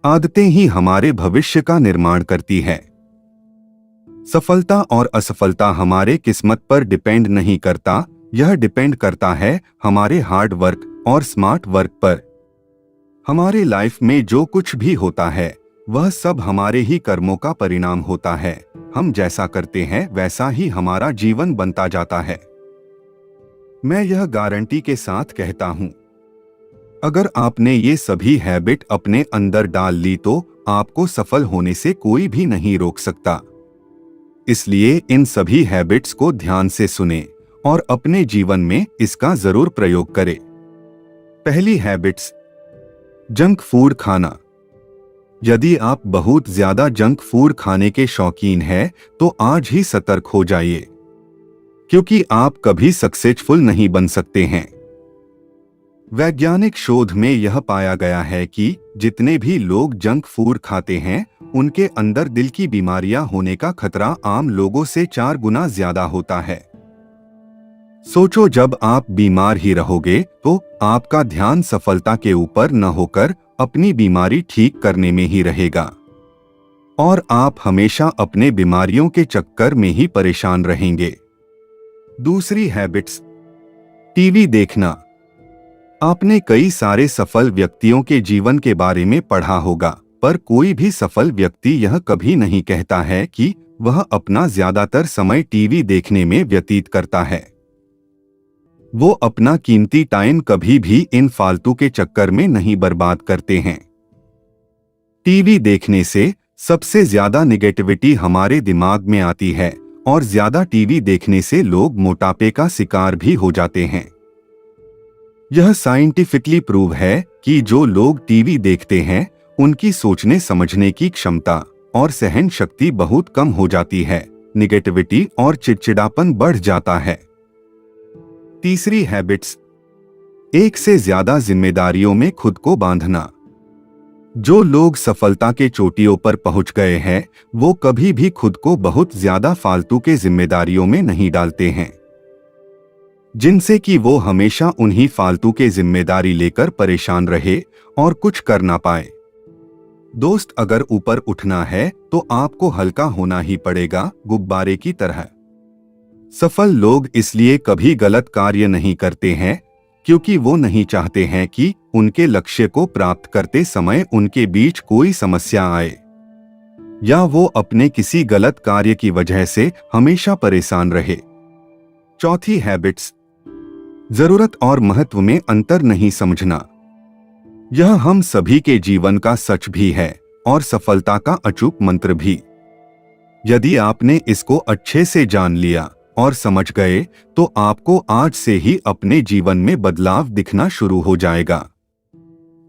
आदतें ही हमारे भविष्य का निर्माण करती है। सफलता और असफलता हमारे किस्मत पर डिपेंड नहीं करता, यह डिपेंड करता है हमारे हार्ड वर्क और स्मार्ट वर्क पर। हमारे लाइफ में जो कुछ भी होता है वह सब हमारे ही कर्मों का परिणाम होता है। हम जैसा करते हैं वैसा ही हमारा जीवन बनता जाता है। मैं यह गारंटी के साथ कहता हूं, अगर आपने ये सभी हैबिट अपने अंदर डाल ली तो आपको सफल होने से कोई भी नहीं रोक सकता। इसलिए इन सभी हैबिट्स को ध्यान से सुने और अपने जीवन में इसका जरूर प्रयोग करें। पहली हैबिट्स, जंक फूड खाना। यदि आप बहुत ज्यादा जंक फूड खाने के शौकीन हैं तो आज ही सतर्क हो जाइए, क्योंकि आप कभी सक्सेसफुल नहीं बन सकते हैं। वैज्ञानिक शोध में यह पाया गया है कि जितने भी लोग जंक फूड खाते हैं उनके अंदर दिल की बीमारियां होने का खतरा आम लोगों से 4 गुना ज्यादा होता है। सोचो, जब आप बीमार ही रहोगे तो आपका ध्यान सफलता के ऊपर न होकर अपनी बीमारी ठीक करने में ही रहेगा और आप हमेशा अपने बीमारियों के चक्कर में ही परेशान रहेंगे। दूसरी हैबिट्स, टीवी देखना। आपने कई सारे सफल व्यक्तियों के जीवन के बारे में पढ़ा होगा, पर कोई भी सफल व्यक्ति यह कभी नहीं कहता है कि वह अपना ज्यादातर समय टीवी देखने में व्यतीत करता है। वो अपना कीमती टाइम कभी भी इन फालतू के चक्कर में नहीं बर्बाद करते हैं। टीवी देखने से सबसे ज्यादा निगेटिविटी हमारे दिमाग में आती है और ज्यादा टीवी देखने से लोग मोटापे का शिकार भी हो जाते हैं। यह साइंटिफिकली प्रूव है कि जो लोग टीवी देखते हैं उनकी सोचने समझने की क्षमता और सहन शक्ति बहुत कम हो जाती है, निगेटिविटी और चिड़चिड़ापन बढ़ जाता है। तीसरी हैबिट्स, एक से ज्यादा जिम्मेदारियों में खुद को बांधना। जो लोग सफलता के चोटियों पर पहुंच गए हैं वो कभी भी खुद को बहुत ज्यादा फालतू के जिम्मेदारियों में नहीं डालते हैं, जिनसे कि वो हमेशा उन्हीं फालतू के जिम्मेदारी लेकर परेशान रहे और कुछ कर ना पाए। दोस्त, अगर ऊपर उठना है तो आपको हल्का होना ही पड़ेगा, गुब्बारे की तरह। सफल लोग इसलिए कभी गलत कार्य नहीं करते हैं क्योंकि वो नहीं चाहते हैं कि उनके लक्ष्य को प्राप्त करते समय उनके बीच कोई समस्या आए या वो अपने किसी गलत कार्य की वजह से हमेशा परेशान रहे। चौथी हैबिट्स, जरूरत और महत्व में अंतर नहीं समझना। यह हम सभी के जीवन का सच भी है और सफलता का अचूक मंत्र भी। यदि आपने इसको अच्छे से जान लिया और समझ गए तो आपको आज से ही अपने जीवन में बदलाव दिखना शुरू हो जाएगा।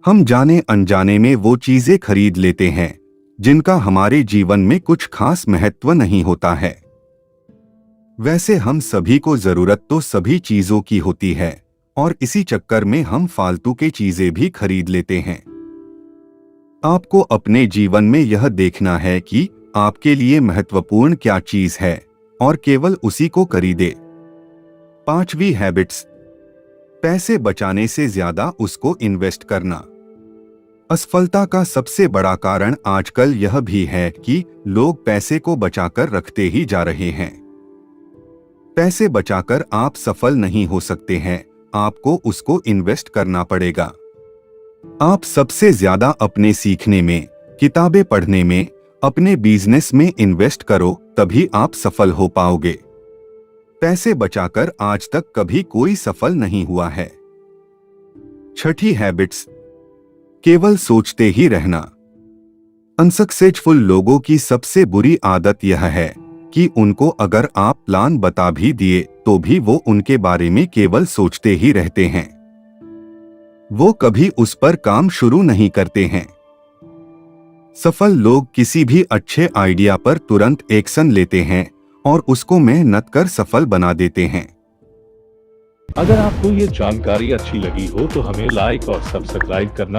हम जाने अनजाने में वो चीजें खरीद लेते हैं जिनका हमारे जीवन में कुछ खास महत्व नहीं होता है। वैसे हम सभी को जरूरत तो सभी चीजों की होती है और इसी चक्कर में हम फालतू के चीजें भी खरीद लेते हैं। आपको अपने जीवन में यह देखना है कि आपके लिए महत्वपूर्ण क्या चीज है और केवल उसी को खरीदे। पांचवी हैबिट्स, पैसे बचाने से ज्यादा उसको इन्वेस्ट करना। असफलता का सबसे बड़ा कारण आजकल यह भी है कि लोग पैसे को बचाकर रखते ही जा रहे हैं। पैसे बचाकर आप सफल नहीं हो सकते हैं, आपको उसको इन्वेस्ट करना पड़ेगा। आप सबसे ज्यादा अपने सीखने में, किताबें पढ़ने में, अपने बिजनेस में इन्वेस्ट करो, तभी आप सफल हो पाओगे। पैसे बचाकर आज तक कभी कोई सफल नहीं हुआ है। छठी हैबिट्स, केवल सोचते ही रहना। अनसक्सेसफुल लोगों की सबसे बुरी आदत यह है कि उनको अगर आप प्लान बता भी दिए तो भी वो उनके बारे में केवल सोचते ही रहते हैं, वो कभी उस पर काम शुरू नहीं करते हैं। सफल लोग किसी भी अच्छे आइडिया पर तुरंत एक्शन लेते हैं और उसको मेहनत कर सफल बना देते हैं। अगर आपको ये जानकारी अच्छी लगी हो तो हमें लाइक और सब्सक्राइब करना